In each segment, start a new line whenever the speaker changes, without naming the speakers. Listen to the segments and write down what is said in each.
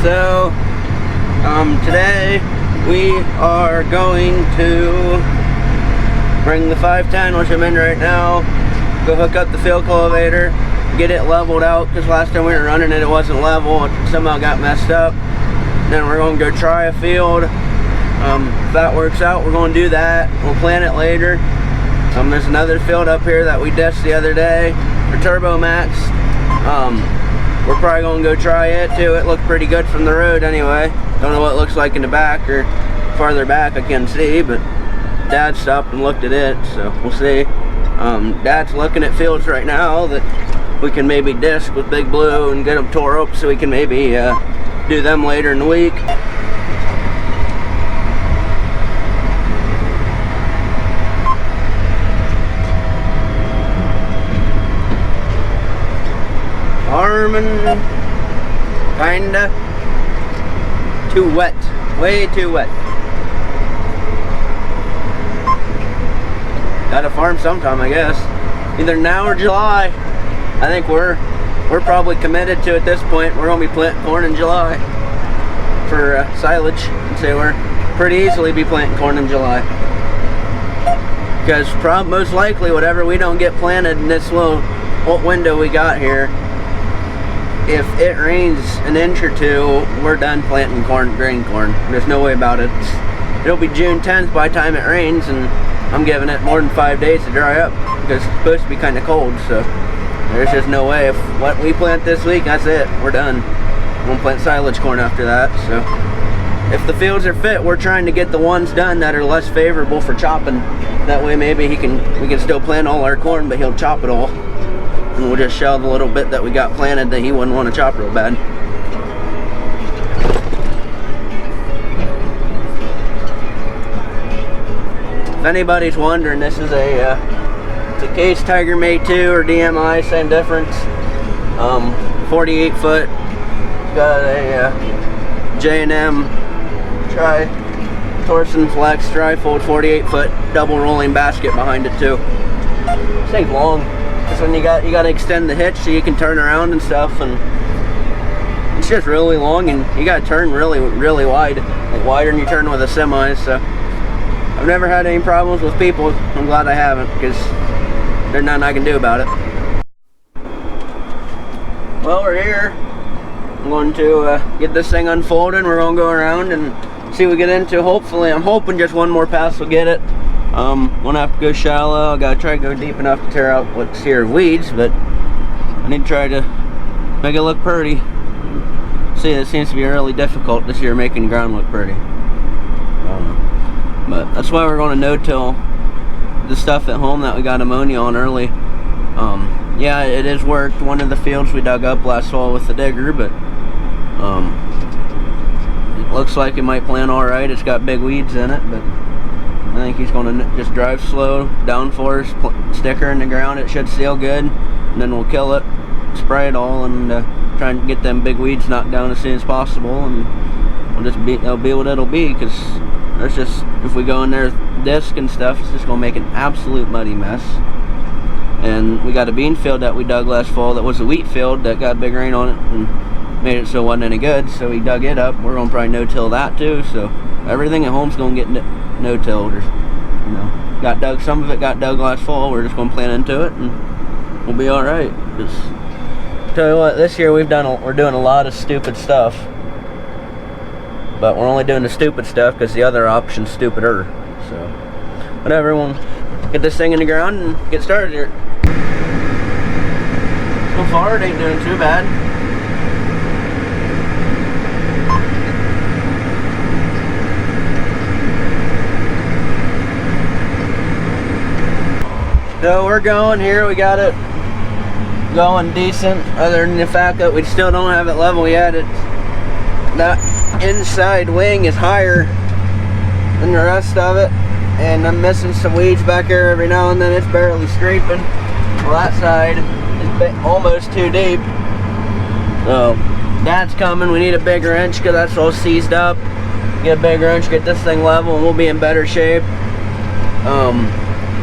So, today we are going to bring the 510, which I'm in right now, go hook up the field cultivator, get it leveled out, because last time we were running it, it wasn't level, it somehow got messed up. Then we're going to go try a field. If that works out, we're going to do that. We'll plant it later. There's another field up here that we dished the other day for Turbo Max. We're probably going to go try it too. It looked pretty good from the road anyway. Don't know what it looks like in the back or farther back I can see, but Dad stopped and looked at it, so we'll see. Dad's looking at fields right now that we can maybe disc with Big Blue and get them tore up so we can maybe do them later in the week. Farming, kinda too wet, way too wet. Gotta farm sometime, I guess. Either now or July. I think we're probably committed to at this point. We're gonna be planting corn in July for silage. I'd say we're pretty easily be planting corn in July. Because most likely whatever we don't get planted in this little window we got here, if it rains an inch or two, we're done planting corn, grain corn. There's no way about it. It'll be June 10th by the time it rains, and I'm giving it more than 5 days to dry up because it's supposed to be kind of cold. So there's just no way. If what we plant this week, that's it. We're done. We'll plant silage corn after that. So if the fields are fit, we're trying to get the ones done that are less favorable for chopping. That way, maybe we can still plant all our corn, but he'll chop it all. And we'll just shell the little bit that we got planted that he wouldn't want to chop real bad. If anybody's wondering, this is it's a Case Tiger Mate 2 or DMI, same difference. 48 foot. Got a J&M Torsen Flex tri-fold 48 foot double rolling basket behind it too. This thing's long. This one you got to extend the hitch so you can turn around and stuff, and it's just really long, and you got to turn really wide, like wider than you turn with a semi. So I've never had any problems with people. I'm glad I haven't, because there's nothing I can do about it. Well, we're here. I'm going to get this thing unfolded. We're going to go around and see what we get into. Hopefully, I'm hoping just one more pass will get it. Gonna have to go shallow. I gotta try to go deep enough to tear out what's here weeds, but I need to try to make it look pretty. See, it seems to be really difficult this year making the ground look pretty. I don't know. But that's why we're going to no-till the stuff at home that we got ammonia on early. Yeah, it has worked. One of the fields we dug up last fall with the digger, but it looks like it might plant alright. It's got big weeds in it, but I think he's going to just drive slow, downforce, stick her in the ground. It should seal good, and then we'll kill it, spray it all, and try and get them big weeds knocked down as soon as possible, and it'll be what it'll be, because there's just, if we go in there with disc and stuff, it's just going to make an absolute muddy mess. And we got a bean field that we dug last fall that was a wheat field that got big rain on it and made it so it wasn't any good, so we dug it up. We're going to probably no-till that too, so everything at home's going to get no-tilled, or got dug. Some of it got dug last fall. We're just going to plant into it, and we'll be all right. Just tell you what, this year we're doing a lot of stupid stuff, but we're only doing the stupid stuff because the other option's stupider. So whatever, we'll get this thing in the ground and get started here. So far, it ain't doing too bad. So we're going here, we got it going decent, other than the fact that we still don't have it level yet. That inside wing is higher than the rest of it, and I'm missing some weeds back here every now and then. It's barely scraping. Well, that side is almost too deep. So that's coming. We need a big wrench because that's all seized up. Get a big wrench, get this thing level, and we'll be in better shape.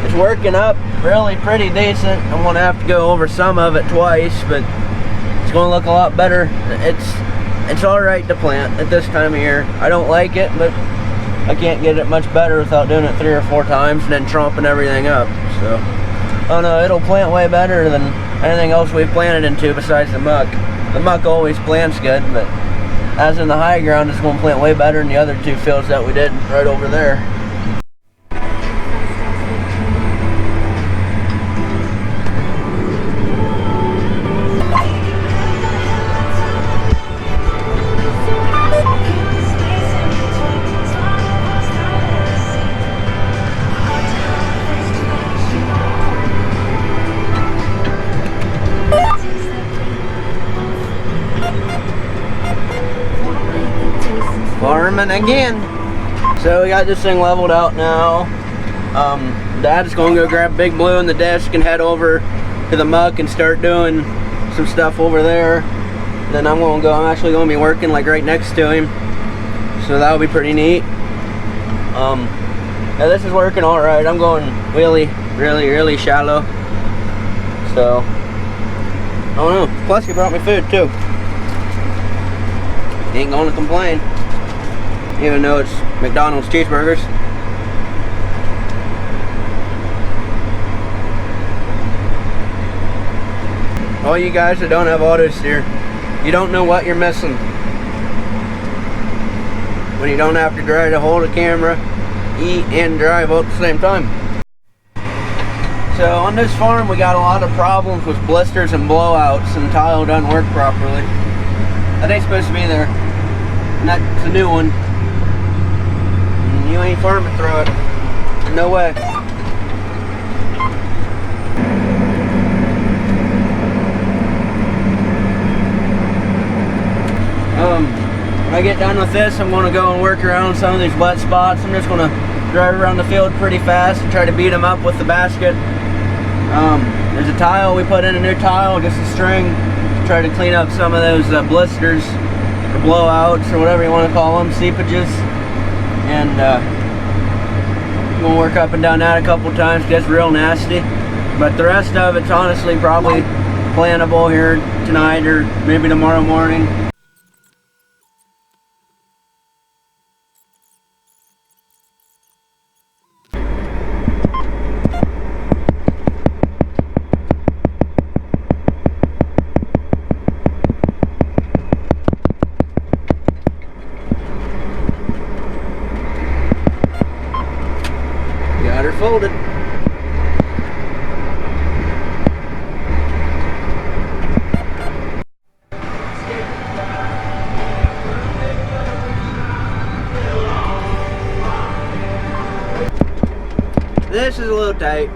It's working up really pretty decent. I'm gonna have to go over some of it twice, but it's gonna look a lot better. it's alright to plant at this time of year. I don't like it, but I can't get it much better without doing it 3 or 4 times and then trumping everything up. So, I don't know, it'll plant way better than anything else we've planted into besides the muck. The muck always plants good, but as in the high ground, it's going to plant way better than the other 2 fields that we did right over there. Farming again. So we got this thing leveled out now. Dad's gonna go grab Big Blue and the desk and head over to the muck and start doing some stuff over there. Then I'm actually gonna be working like right next to him, so that'll be pretty neat. Yeah, this is working all right. I'm going really shallow, so I don't know. Plus he brought me food too. Ain't gonna complain, even though it's McDonald's cheeseburgers. All you guys that don't have auto steer, you don't know what you're missing when you don't have to try to hold a camera, eat, and drive all at the same time. So on this farm we got a lot of problems with blisters and blowouts, and tile doesn't work properly. That ain't supposed to be there, and that's a new one. You ain't farming through it. No way. When I get done with this, I'm going to go and work around some of these wet spots. I'm just going to drive around the field pretty fast and try to beat them up with the basket. There's a tile, we put in a new tile, just a string, to try to clean up some of those blisters or blowouts or whatever you want to call them, seepages. And I'm going to work up and down that a couple times. It gets real nasty, but the rest of it's honestly probably plantable here tonight or maybe tomorrow morning. Got her folded. This is a little tight.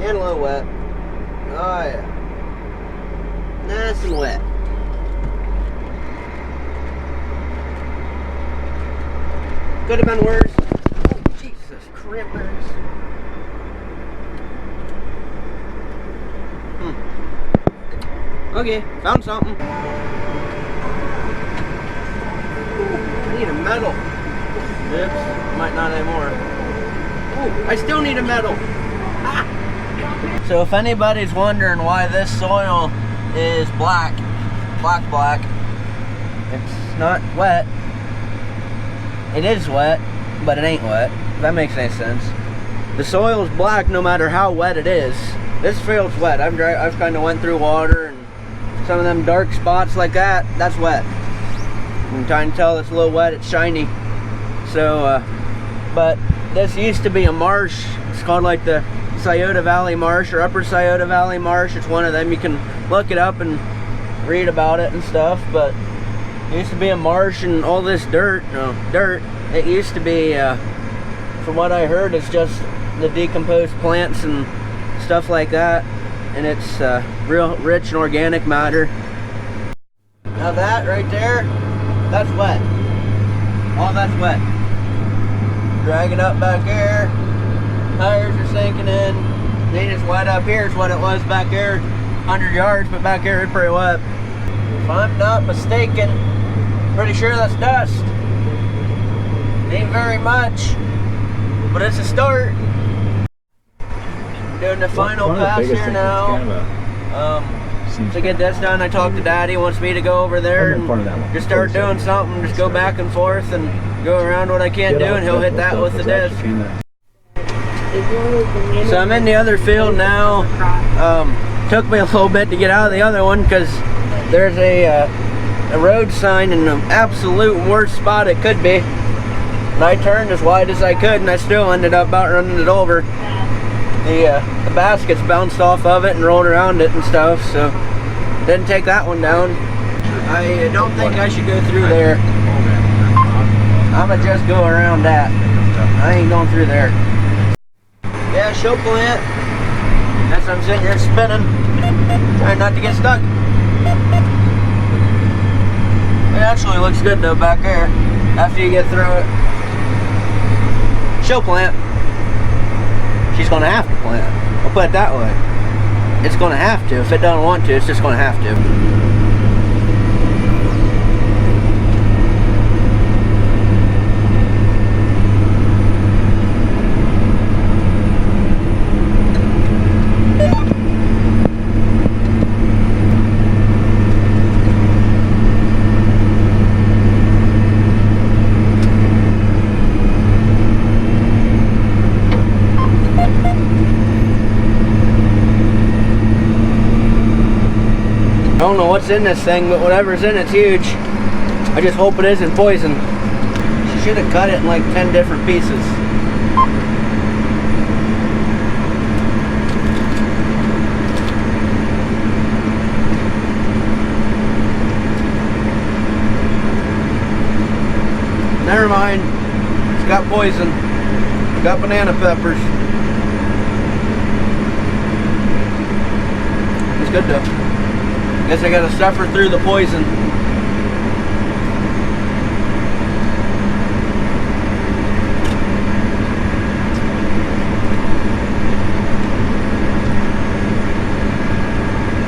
And a little wet. Oh yeah. Nice and wet. Could have been worse. Oh, Jesus, crimpers. Okay, found something. Ooh, I need a medal. Oops, might not anymore. Ooh, I still need a medal. Ah! So if anybody's wondering why this soil is black, it's not wet. It is wet, but it ain't wet, if that makes any sense. The soil is black no matter how wet it is. This field's wet. I've kind of went through water, and some of them dark spots like that, that's wet. I'm trying to tell it's a little wet, it's shiny. So, but this used to be a marsh. It's called like the Scioto Valley Marsh or Upper Scioto Valley Marsh. It's one of them. You can look it up and read about it and stuff. But it used to be a marsh, and all this dirt, it used to be, from what I heard, it's just the decomposed plants and stuff like that. And it's real rich in organic matter. Now that right there, that's wet. All that's wet. Drag it up back there. Tires are sinking in. Ain't as wet up here as what it was back there, 100 yards, but back here it's pretty wet. If I'm not mistaken, pretty sure that's dust. Ain't very much, but it's a start. Doing the final pass here now. To get this done, I talked to Daddy. He wants me to go over there and just start doing something. Just go back and forth and go around what I can't do, and he'll hit that with the disc. So I'm in the other field now. Took me a little bit to get out of the other one because there's a road sign in the absolute worst spot it could be. And I turned as wide as I could, and I still ended up about running it over. The baskets bounced off of it and rolled around it and stuff, so didn't take that one down. I don't think I should go through there. I'ma just go around that. I ain't going through there. Yeah, show plant. As I'm sitting here spinning, trying not to get stuck. It actually looks good though back there after you get through it. Show plant. She's gonna have to plant. I'll put it that way. It's gonna have to. If it doesn't want to, it's just gonna have to. I don't know what's in this thing, but whatever's in it's huge. I just hope it isn't poison. She should have cut it in like 10 different pieces. Never mind. It's got poison. It's got banana peppers. It's good though. Guess I gotta suffer through the poison.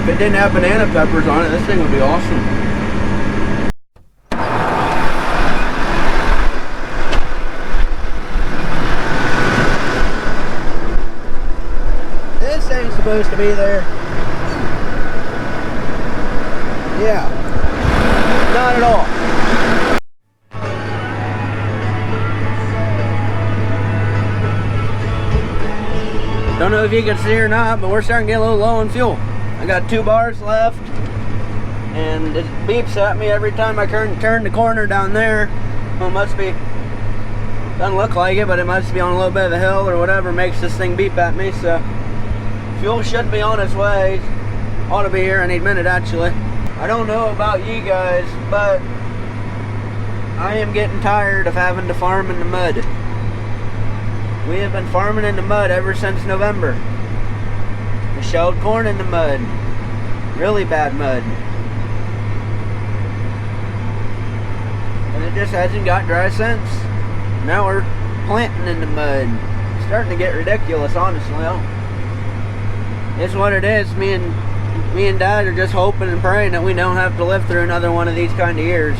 If it didn't have banana peppers on it, this thing would be awesome. This ain't supposed to be there. Yeah, not at all. Don't know if you can see or not, but we're starting to get a little low on fuel. I got 2 bars left, and it beeps at me every time I turn the corner down there. Well, it must be, doesn't look like it, but it must be on a little bit of a hill or whatever makes this thing beep at me, so fuel should be on its way. Ought to be here any minute actually. I don't know about you guys, but I am getting tired of having to farm in the mud. We have been farming in the mud ever since November. We shelled corn in the mud. Really bad mud. And it just hasn't got dry since. Now we're planting in the mud. It's starting to get ridiculous, honestly. It's what it is. Me and Dad are just hoping and praying that we don't have to live through another one of these kind of years.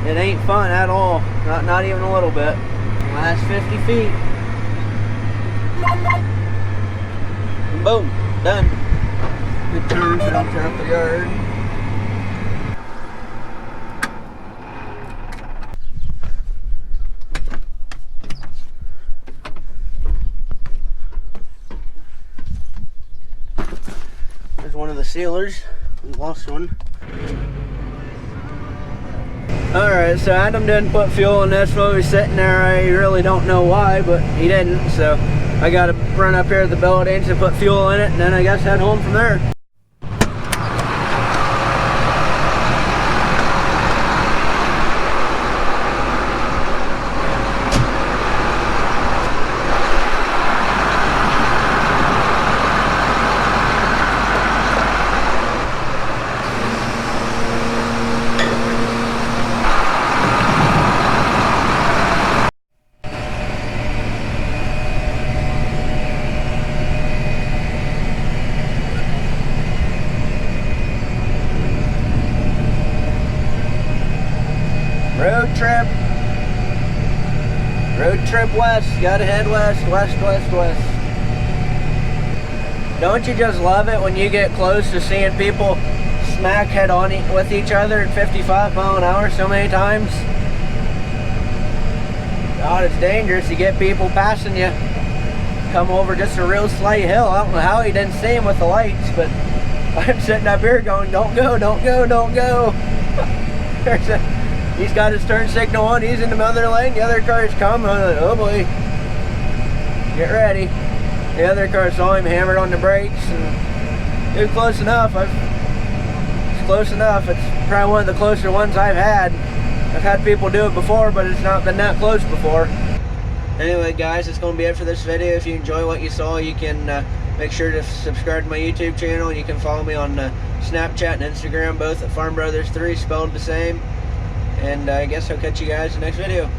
It ain't fun at all. Not even a little bit. Last 50 feet. And boom. Done. Good turn, so don't turn up the yard. One of the sealers. We lost one. Alright, so Adam didn't put fuel in this while he was sitting there. I really don't know why, but he didn't, so I gotta run up here to the buildings and put fuel in it, and then I guess head home from there. Road trip Road trip west. Gotta head west, west, west, west. Don't you just love it when you get close to seeing people smack head on with each other at 55 mile an hour so many times? God, it's dangerous. You get people passing you. Come over just a real slight hill. I don't know how he didn't see him with the lights, but I'm sitting up here going, don't go, don't go, don't go. He's got his turn signal on. He's in the other lane. The other car's coming. Oh boy. Get ready. The other car saw him, hammered on the brakes, and it was close enough. It's close enough. It's probably one of the closer ones I've had. I've had people do it before, but it's not been that close before. Anyway, guys, that's going to be it for this video. If you enjoy what you saw, you can make sure to subscribe to my YouTube channel, and you can follow me on Snapchat and Instagram, both at Farm Brothers 3, spelled the same. And I guess I'll catch you guys in the next video.